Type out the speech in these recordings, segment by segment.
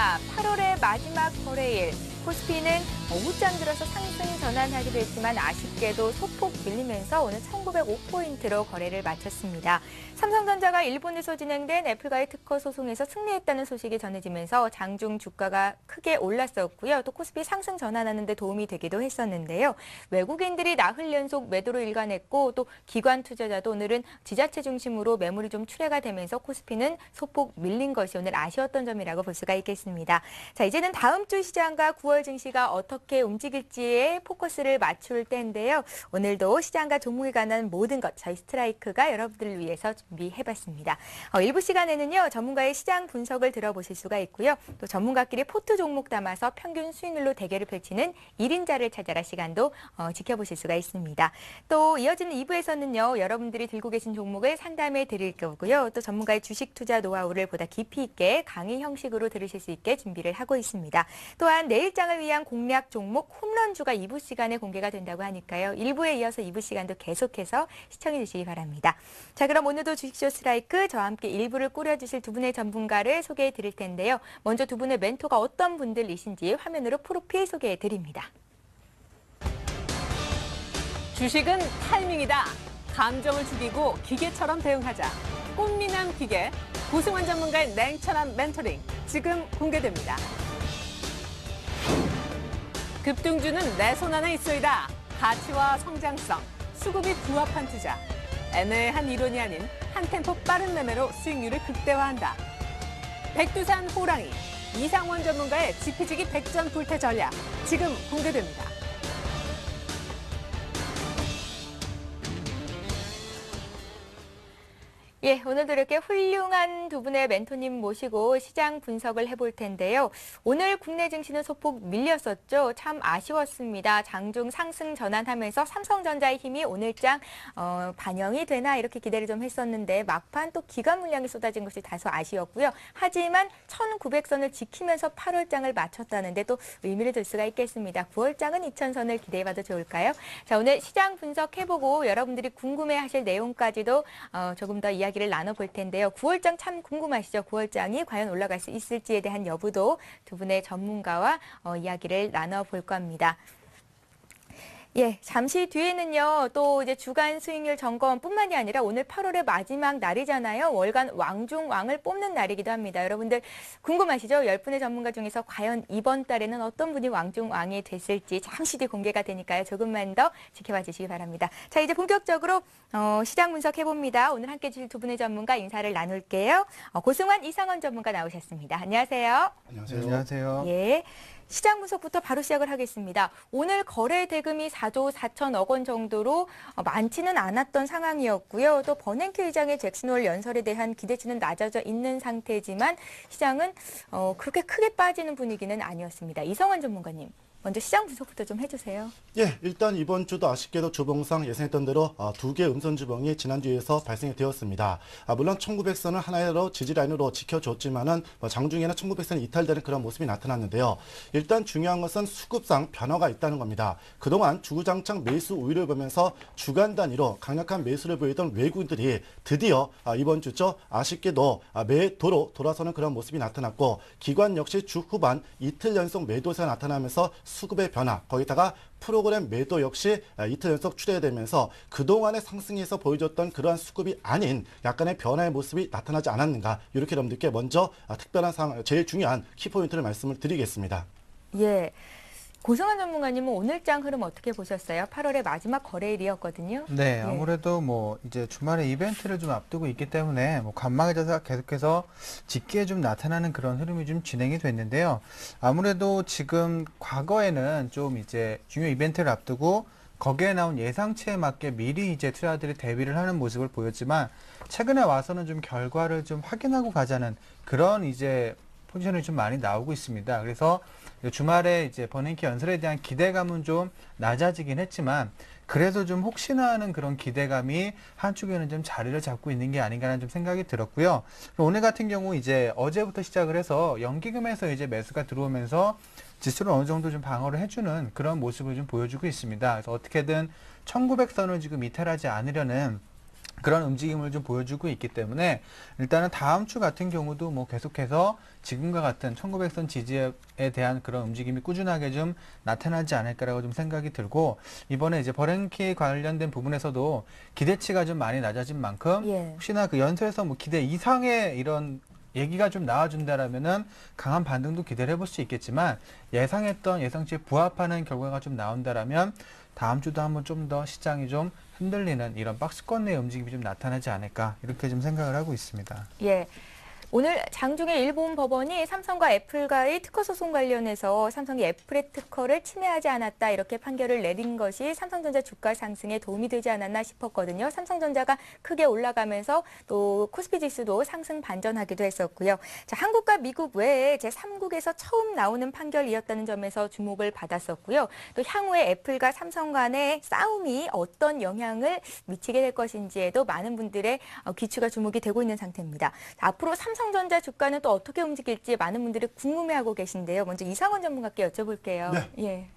시작됐습니다. 8월의 마지막 거래일. 코스피는 오후장 들어서 상승 전환하기도 했지만 아쉽게도 소폭 밀리면서 오늘 1905포인트로 거래를 마쳤습니다. 삼성전자가 일본에서 진행된 애플과의 특허 소송에서 승리했다는 소식이 전해지면서 장중 주가가 크게 올랐었고요. 또 코스피 상승 전환하는 데 도움이 되기도 했었는데요. 외국인들이 나흘 연속 매도로 일관했고 또 기관 투자자도 오늘은 지자체 중심으로 매물이 좀 출회가 되면서 코스피는 소폭 밀린 것이 오늘 아쉬웠던 점이라고 볼 수가 있겠습니다. 자, 이제는 다음 주 시장과 9월 증시가 어떻게 움직일지에 포커스를 맞출 때인데요. 오늘도 시장과 종목에 관한 모든 것 저희 스트라이크가 여러분들을 위해서 준비해봤습니다. 일부 시간에는요. 전문가의 시장 분석을 들어보실 수가 있고요. 또 전문가끼리 포트 종목 담아서 평균 수익률로 대결을 펼치는 1인자를 찾아라 시간도 지켜보실 수가 있습니다. 또 이어지는 2부에서는요. 여러분들이 들고 계신 종목을 상담해 드릴 거고요. 또 전문가의 주식 투자 노하우를 보다 깊이 있게 강의 형식으로 들으실 수 있게 준비를 하고 있습니다. 또한 내일장을 위한 공략 종목 홈런주가 2부 시간에 공개가 된다고 하니까요. 1부에 이어서 2부 시간도 계속해서 시청해 주시기 바랍니다. 자, 그럼 오늘도 주식쇼 스트라이크 저와 함께 1부를 꾸려주실 두 분의 전문가를 소개해 드릴 텐데요. 먼저 두 분의 멘토가 어떤 분들이신지 화면으로 프로필 소개해 드립니다. 주식은 타이밍이다. 감정을 죽이고 기계처럼 대응하자. 꽃미남 기계, 고승환 전문가의 냉철한 멘토링 지금 공개됩니다. 급등주는 내 손 안에 있어이다. 가치와 성장성, 수급이 부합한 투자. 애매한 이론이 아닌 한 템포 빠른 매매로 수익률을 극대화한다. 백두산 호랑이, 이상원 전문가의 지피지기 백전불태 전략 지금 공개됩니다. 예, 오늘도 이렇게 훌륭한 두 분의 멘토님 모시고 시장 분석을 해볼 텐데요. 오늘 국내 증시는 소폭 밀렸었죠. 참 아쉬웠습니다. 장중 상승 전환하면서 삼성전자의 힘이 오늘장 반영이 되나 이렇게 기대를 좀 했었는데 막판 또 기관 물량이 쏟아진 것이 다소 아쉬웠고요. 하지만 1900선을 지키면서 8월장을 마쳤다는데 또 의미를 둘 수가 있겠습니다. 9월장은 2000선을 기대해봐도 좋을까요? 자, 오늘 시장 분석해보고 여러분들이 궁금해하실 내용까지도 조금 더 이야기를 나눠볼 텐데요. 9월장 참 궁금하시죠? 9월장이 과연 올라갈 수 있을지에 대한 여부도 두 분의 전문가와 이야기를 나눠볼 겁니다. 예, 잠시 뒤에는요, 또 이제 주간 수익률 점검뿐만이 아니라 오늘 8월의 마지막 날이잖아요. 월간 왕중왕을 뽑는 날이기도 합니다. 여러분들 궁금하시죠? 10분의 전문가 중에서 과연 이번 달에는 어떤 분이 왕중왕이 됐을지 잠시 뒤 공개가 되니까요. 조금만 더 지켜봐 주시기 바랍니다. 자, 이제 본격적으로 시장 분석해봅니다. 오늘 함께 해주실 두 분의 전문가 인사를 나눌게요. 고승환, 이상원 전문가 나오셨습니다. 안녕하세요. 안녕하세요. 안녕하세요. 예. 시장 분석부터 바로 시작을 하겠습니다. 오늘 거래 대금이 4조 4천억 원 정도로 많지는 않았던 상황이었고요. 또 버냉키 의장의 잭슨홀 연설에 대한 기대치는 낮아져 있는 상태지만 시장은 그렇게 크게 빠지는 분위기는 아니었습니다. 이성환 전문가님. 먼저 시장 분석부터 좀 해주세요. 예, 일단 이번 주도 아쉽게도 주봉상 예상했던 대로 두 개의 음선 주봉이 지난주에서 발생이 되었습니다. 물론 1900선을 하나로 지지라인으로 지켜줬지만은 장중에는 1900선이 이탈되는 그런 모습이 나타났는데요. 일단 중요한 것은 수급상 변화가 있다는 겁니다. 그동안 주구장창 매수 우위를 보면서 주간 단위로 강력한 매수를 보이던 외국인들이 드디어 이번 주죠. 아쉽게도 매도로 돌아서는 그런 모습이 나타났고 기관 역시 주 후반 이틀 연속 매도세가 나타나면서 수급의 변화, 거기다가 프로그램 매도 역시 이틀 연속 출회되면서 그동안의 상승에서 보여줬던 그러한 수급이 아닌 약간의 변화의 모습이 나타나지 않았는가, 이렇게 여러분들께 먼저 특별한 상황, 제일 중요한 키포인트를 말씀을 드리겠습니다. 예. 고승환 전문가님은 오늘장 흐름 어떻게 보셨어요? 8월의 마지막 거래일이었거든요. 네, 아무래도 뭐 이제 주말에 이벤트를 좀 앞두고 있기 때문에 뭐 관망의 자세가 계속해서 짙게 좀 나타나는 그런 흐름이 좀 진행이 됐는데요. 아무래도 지금 과거에는 좀 이제 중요 이벤트를 앞두고 거기에 나온 예상치에 맞게 미리 이제 투자들이 대비를 하는 모습을 보였지만 최근에 와서는 좀 결과를 좀 확인하고 가자는 그런 이제 포지션이 좀 많이 나오고 있습니다. 그래서 주말에 이제 버냉키 연설에 대한 기대감은 좀 낮아지긴 했지만 그래도 좀 혹시나 하는 그런 기대감이 한쪽에는 좀 자리를 잡고 있는 게 아닌가라는 좀 생각이 들었고요. 오늘 같은 경우 이제 어제부터 시작을 해서 연기금에서 이제 매수가 들어오면서 지수를 어느 정도 좀 방어를 해주는 그런 모습을 좀 보여주고 있습니다. 그래서 어떻게든 1900선을 지금 이탈하지 않으려는 그런 움직임을 좀 보여주고 있기 때문에 일단은 다음 주 같은 경우도 뭐 계속해서 지금과 같은 1900선 지지에 대한 그런 움직임이 꾸준하게 좀 나타나지 않을까라고 좀 생각이 들고, 이번에 이제 버냉키 관련된 부분에서도 기대치가 좀 많이 낮아진 만큼 예. 혹시나 그 연소에서 뭐 기대 이상의 이런 얘기가 좀 나와준다라면은 강한 반등도 기대를 해볼 수 있겠지만, 예상했던 예상치에 부합하는 결과가 좀 나온다라면 다음 주도 한번 좀 더 시장이 좀 흔들리는 이런 박스권 내 움직임이 좀 나타나지 않을까, 이렇게 좀 생각을 하고 있습니다. 예. 오늘 장중에 일본 법원이 삼성과 애플과의 특허 소송 관련해서 삼성이 애플의 특허를 침해하지 않았다 이렇게 판결을 내린 것이 삼성전자 주가 상승에 도움이 되지 않았나 싶었거든요. 삼성전자가 크게 올라가면서 또 코스피 지수도 상승 반전하기도 했었고요. 자, 한국과 미국 외에 제3국에서 처음 나오는 판결이었다는 점에서 주목을 받았었고요. 또 향후에 애플과 삼성 간의 싸움이 어떤 영향을 미치게 될 것인지에도 많은 분들의 귀추가 주목이 되고 있는 상태입니다. 자, 앞으로 삼성전자 주가는 또 어떻게 움직일지 많은 분들이 궁금해하고 계신데요. 먼저 이상원 전문가께 여쭤볼게요. 네. 예.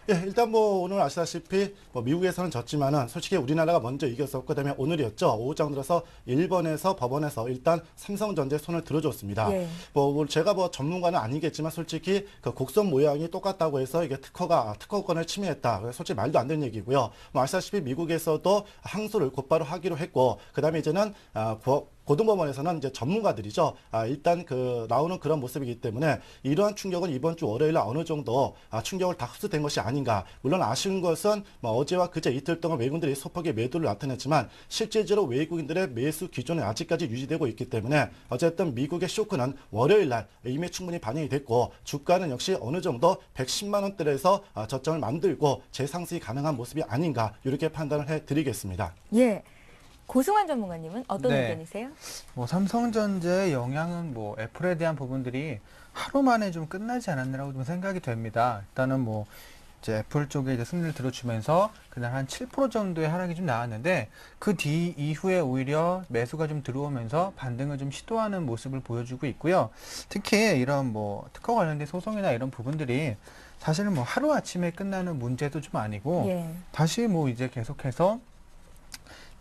예, 일단 뭐 오늘 아시다시피 뭐 미국에서는 졌지만은 솔직히 우리나라가 먼저 이겼었고, 그다음에 오늘이었죠. 오후장 들어서 일본에서 법원에서 일단 삼성전자에 손을 들어줬습니다. 예. 뭐 제가 뭐 전문가는 아니겠지만 솔직히 그 곡선 모양이 똑같다고 해서 이게 특허권을 침해했다. 솔직히 말도 안 되는 얘기고요. 뭐 아시다시피 미국에서도 항소를 곧바로 하기로 했고, 그다음에 이제는 고등법원에서는 이제 전문가들이죠. 일단 나오는 그런 모습이기 때문에 이러한 충격은 이번 주 월요일에 어느 정도 충격을 다 흡수된 것이 아닌가. 물론 아쉬운 것은 뭐 어제와 그제 이틀 동안 외국인들이 소폭의 매도를 나타냈지만 실제로 외국인들의 매수 기조는 아직까지 유지되고 있기 때문에 어쨌든 미국의 쇼크는 월요일 날 이미 충분히 반영이 됐고, 주가는 역시 어느 정도 110만 원대에서 저점을 만들고 재상승이 가능한 모습이 아닌가, 이렇게 판단을 해드리겠습니다. 예. 고승환 전문가님은 어떤 네. 의견이세요? 뭐 삼성전자의 영향은 뭐 애플에 대한 부분들이 하루 만에 좀 끝나지 않았느라고 좀 생각이 됩니다. 일단은 뭐 이제 애플 쪽에 이제 승리를 들어주면서 그날 한 7% 정도의 하락이 좀 나왔는데, 그 뒤 이후에 오히려 매수가 좀 들어오면서 반등을 좀 시도하는 모습을 보여주고 있고요. 특히 이런 뭐 특허 관련된 소송이나 이런 부분들이 사실은 뭐 하루 아침에 끝나는 문제도 좀 아니고, 예. 다시 뭐 이제 계속해서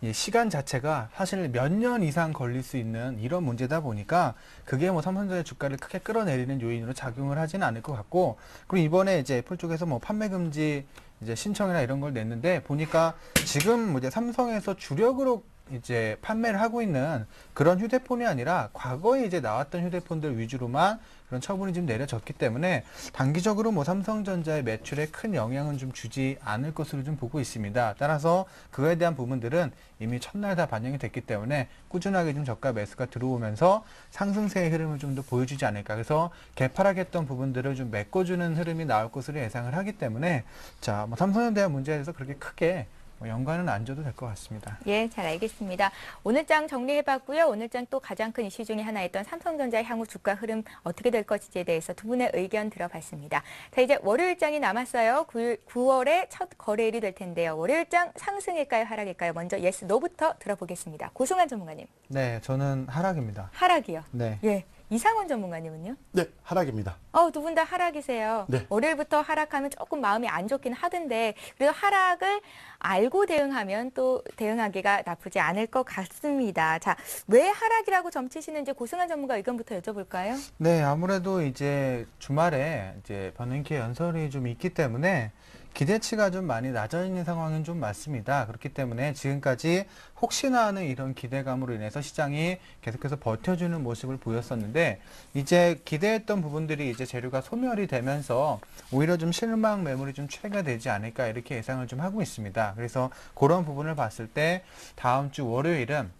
이 시간 자체가 사실 몇 년 이상 걸릴 수 있는 이런 문제다 보니까 그게 뭐 삼성전자 주가를 크게 끌어내리는 요인으로 작용을 하지는 않을 것 같고, 그리고 이번에 이제 애플 쪽에서 뭐 판매 금지 이제 신청이나 이런 걸 냈는데, 보니까 지금 뭐 이제 삼성에서 주력으로 이제 판매를 하고 있는 그런 휴대폰이 아니라 과거에 이제 나왔던 휴대폰들 위주로만 그런 처분이 좀 내려졌기 때문에 단기적으로 뭐 삼성전자의 매출에 큰 영향은 좀 주지 않을 것으로 좀 보고 있습니다. 따라서 그거에 대한 부분들은 이미 첫날 다 반영이 됐기 때문에 꾸준하게 좀 저가 매수가 들어오면서 상승세의 흐름을 좀 더 보여주지 않을까. 그래서 개파락했던 부분들을 좀 메꿔주는 흐름이 나올 것으로 예상을 하기 때문에, 자, 뭐 삼성전자에 문제에 대해서 그렇게 크게 연관은 안 줘도 될 것 같습니다. 예, 잘 알겠습니다. 오늘장 정리해봤고요. 오늘장 또 가장 큰 이슈 중에 하나였던 삼성전자 향후 주가 흐름 어떻게 될 것인지에 대해서 두 분의 의견 들어봤습니다. 자, 이제 월요일장이 남았어요. 9월의 첫 거래일이 될 텐데요. 월요일장 상승일까요, 하락일까요? 먼저 예스, 노부터 들어보겠습니다. 고승환 전문가님. 네, 저는 하락입니다. 하락이요. 네. 예. 이상원 전문가님은요? 네, 하락입니다. 두 분 다 하락이세요. 네. 월요일부터 하락하면 조금 마음이 안 좋긴 하던데, 그래도 하락을 알고 대응하면 또 대응하기가 나쁘지 않을 것 같습니다. 자, 왜 하락이라고 점치시는지 고승환 전문가 의견부터 여쭤볼까요? 네, 아무래도 이제 주말에 이제 버냉키 연설이 좀 있기 때문에 기대치가 좀 많이 낮아 있는 상황은 좀 맞습니다. 그렇기 때문에 지금까지 혹시나 하는 이런 기대감으로 인해서 시장이 계속해서 버텨주는 모습을 보였었는데, 이제 기대했던 부분들이 이제 재료가 소멸이 되면서 오히려 좀 실망 매물이 좀 추세가 되지 않을까, 이렇게 예상을 좀 하고 있습니다. 그래서 그런 부분을 봤을 때 다음 주 월요일은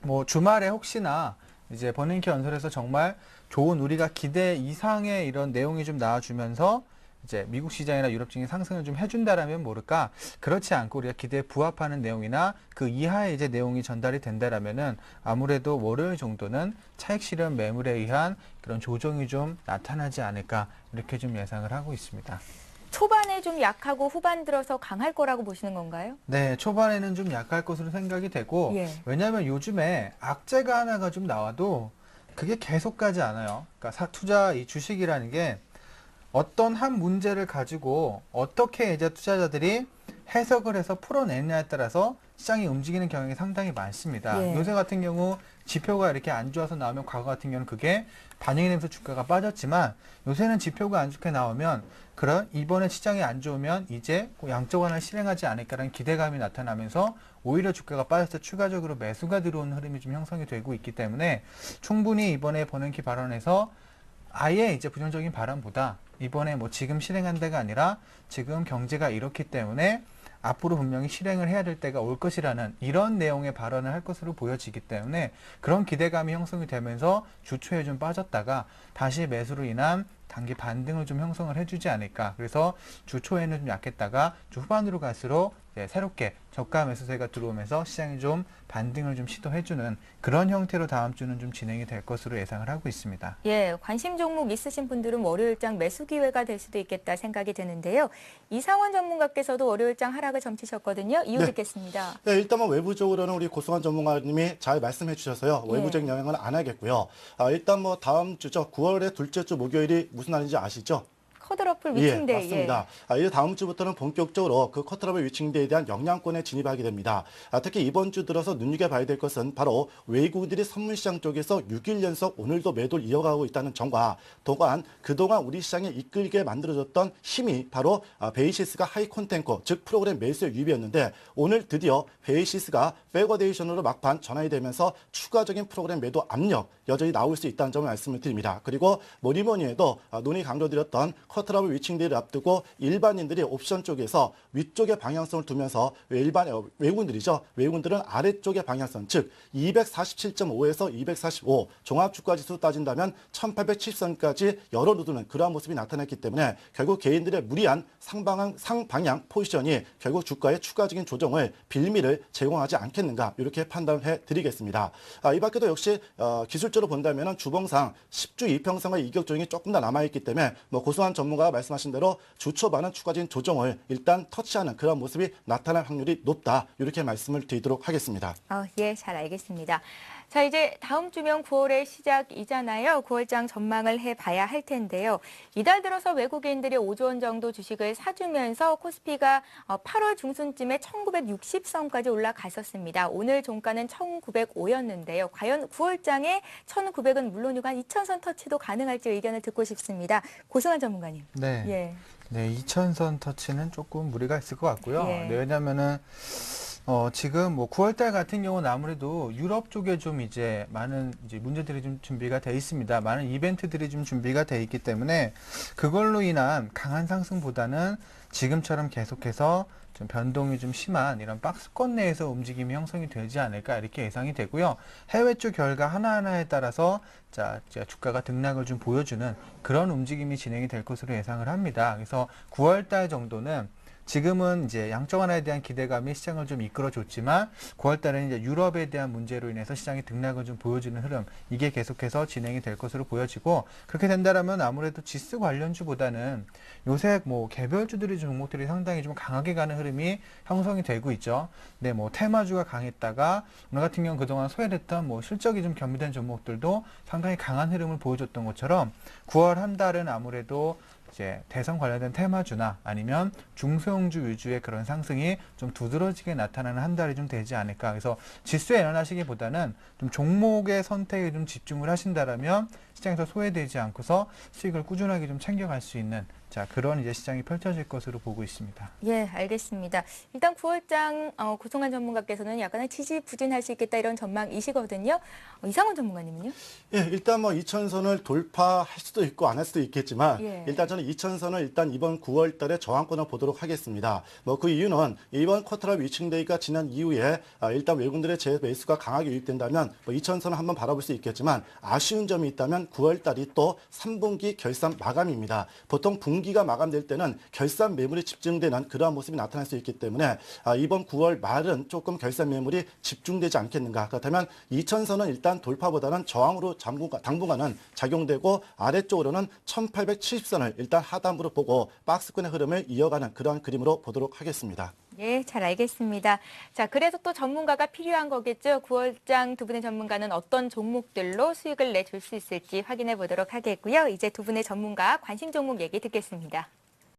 뭐 주말에 혹시나 이제 버냉키 연설에서 정말 좋은 우리가 기대 이상의 이런 내용이 좀 나와주면서 이제 미국 시장이나 유럽 증시 상승을 좀 해준다라면 모를까, 그렇지 않고 우리가 기대에 부합하는 내용이나 그 이하의 이제 내용이 전달이 된다라면은 아무래도 월요일 정도는 차익 실현 매물에 의한 그런 조정이 좀 나타나지 않을까, 이렇게 좀 예상을 하고 있습니다. 초반에 좀 약하고 후반 들어서 강할 거라고 보시는 건가요? 네, 초반에는 좀 약할 것으로 생각이 되고, 예. 왜냐하면 요즘에 악재가 하나가 좀 나와도 그게 계속 가지 않아요. 그러니까 투자 이 주식이라는 게 어떤 한 문제를 가지고 어떻게 이제 투자자들이 해석을 해서 풀어내느냐에 따라서 시장이 움직이는 경향이 상당히 많습니다. 예. 요새 같은 경우 지표가 이렇게 안 좋아서 나오면 과거 같은 경우는 그게 반영이 되면서 주가가 빠졌지만 요새는 지표가 안 좋게 나오면 그런 이번에 시장이 안 좋으면 이제 양적 완화를 실행하지 않을까라는 기대감이 나타나면서 오히려 주가가 빠져서 추가적으로 매수가 들어오는 흐름이 좀 형성이 되고 있기 때문에 충분히 이번에 버냉키 발언에서 아예 이제 부정적인 발언보다 이번에 뭐 지금 실행한 데가 아니라 지금 경제가 이렇기 때문에 앞으로 분명히 실행을 해야 될 때가 올 것이라는 이런 내용의 발언을 할 것으로 보여지기 때문에 그런 기대감이 형성이 되면서 주초에 좀 빠졌다가 다시 매수로 인한 단기 반등을 좀 형성을 해주지 않을까. 그래서 주 초에는 좀 약했다가 주 후반으로 갈수록 이제 새롭게 저가 매수세가 들어오면서 시장이 좀 반등을 좀 시도해주는 그런 형태로 다음 주는 좀 진행이 될 것으로 예상을 하고 있습니다. 예, 관심 종목 있으신 분들은 월요일장 매수 기회가 될 수도 있겠다 생각이 드는데요. 이상원 전문가께서도 월요일장 하락을 점치셨거든요. 이유 네. 듣겠습니다. 네, 일단은 외부적으로는 우리 고승환 전문가님이 잘 말씀해 주셔서요. 예. 외부적인 영향은 안 하겠고요. 일단 뭐 다음 주죠. 9월의 둘째 주 목요일이 무슨 날인지 아시죠? 커드러플 예, 위층데이. 맞습니다. 이제 다음 주부터는 본격적으로 그 커트러블 위층대에 대한 영향권에 진입하게 됩니다. 특히 이번 주 들어서 눈여겨봐야 될 것은 바로 외국인들이 선물시장 쪽에서 6일 연속 오늘도 매도를 이어가고 있다는 점과 또한 그동안 우리 시장에 이끌게 만들어졌던 힘이 바로 베이시스가 하이 콘텐코, 즉 프로그램 매수의 유입이었는데 오늘 드디어 베이시스가 백워데이션으로 막판 전환이 되면서 추가적인 프로그램 매도 압력 여전히 나올 수 있다는 점을 말씀을 드립니다. 그리고 뭐니 해도 논의 강조드렸던 커트러블 위층대를 앞두고 일반인들이 옵션 쪽에서 위쪽의 방향성을 두면서 외국인들이죠. 외국인들은 아래쪽의 방향성, 즉 247.5에서 245 종합주가지수 따진다면 1870선까지 열어두는 그러한 모습이 나타났기 때문에 결국 개인들의 무리한 상방향 포지션이 결국 주가의 추가적인 조정을 빌미를 제공하지 않겠는가 이렇게 판단해 드리겠습니다. 이 밖에도 역시 기술적으로 본다면 주봉상 10주 이평선과 이격 조정이 조금 더 남아있기 때문에 뭐 고승환 전문가가 말씀하신 대로 주 초반은 추가적인 조정을 일단 터치하는 그런 모습이 나타날 확률이 높다 이렇게 말씀을 드리도록 하겠습니다. 예, 잘 알겠습니다. 자, 이제 다음 주면 9월의 시작이잖아요. 9월장 전망을 해봐야 할 텐데요. 이달 들어서 외국인들이 5조 원 정도 주식을 사주면서 코스피가 8월 중순쯤에 1960선까지 올라갔었습니다. 오늘 종가는 1905였는데요. 과연 9월장에 1900은 물론이고 한 2000선 터치도 가능할지 의견을 듣고 싶습니다. 고승환 전문가님. 네. 예. 네, 2000선 터치는 조금 무리가 있을 것 같고요. 예. 네, 왜냐면은 지금 뭐 9월달 같은 경우는 아무래도 유럽 쪽에 좀 이제 많은 이제 문제들이 좀 준비가 돼 있습니다. 많은 이벤트들이 좀 준비가 돼 있기 때문에 그걸로 인한 강한 상승보다는 지금처럼 계속해서 좀 변동이 좀 심한 이런 박스권 내에서 움직임이 형성이 되지 않을까 이렇게 예상이 되고요. 해외 쪽 결과 하나하나에 따라서 주가가 등락을 좀 보여주는 그런 움직임이 진행이 될 것으로 예상을 합니다. 그래서 9월달 정도는 지금은 이제 양적 완화에 대한 기대감이 시장을 좀 이끌어줬지만 9월 달에는 이제 유럽에 대한 문제로 인해서 시장이 등락을 좀 보여주는 흐름 이게 계속해서 진행이 될 것으로 보여지고 그렇게 된다라면 아무래도 지수 관련주보다는 요새 뭐 개별주들이 종목들이 상당히 좀 강하게 가는 흐름이 형성이 되고 있죠. 네, 뭐 테마주가 강했다가 오늘 같은 경우 그동안 소외됐던 뭐 실적이 좀 겸비된 종목들도 상당히 강한 흐름을 보여줬던 것처럼 9월 한 달은 아무래도 이제 대선 관련된 테마주나 아니면 중소형주 위주의 그런 상승이 좀 두드러지게 나타나는 한 달이 좀 되지 않을까. 그래서 지수에 연연하시기보다는 좀 종목의 선택에 좀 집중을 하신다라면 시장에서 소외되지 않고서 수익을 꾸준하게 좀 챙겨갈 수 있는 그런 이제 시장이 펼쳐질 것으로 보고 있습니다. 예, 알겠습니다. 일단 9월장 고승환 전문가께서는 약간은 지지부진할 수 있겠다 이런 전망이시거든요. 이상원 전문가님은요? 예, 일단 뭐 2000선을 돌파할 수도 있고 안 할 수도 있겠지만 예. 일단 저는 2000선을 일단 이번 9월 달에 저항권을 보도록 하겠습니다. 뭐 그 이유는 이번 쿼터럴 위층데이가 지난 이후에 일단 외국인들의 재매수가 강하게 유입된다면 뭐 2000선을 한번 바라볼 수 있겠지만 아쉬운 점이 있다면 9월 달이 또 3분기 결산 마감입니다. 보통 분기가 마감될 때는 결산 매물이 집중되는 그러한 모습이 나타날 수 있기 때문에 이번 9월 말은 조금 결산 매물이 집중되지 않겠는가. 그렇다면 2000선은 일단 돌파보다는 저항으로 당분간은 작용되고 아래쪽으로는 1870선을 일단 하단부로 보고 박스권의 흐름을 이어가는 그러한 그림으로 보도록 하겠습니다. 예, 잘 알겠습니다. 자, 그래서 또 전문가가 필요한 거겠죠. 9월장 두 분의 전문가는 어떤 종목들로 수익을 내줄 수 있을지 확인해 보도록 하겠고요. 이제 두 분의 전문가 관심 종목 얘기 듣겠습니다.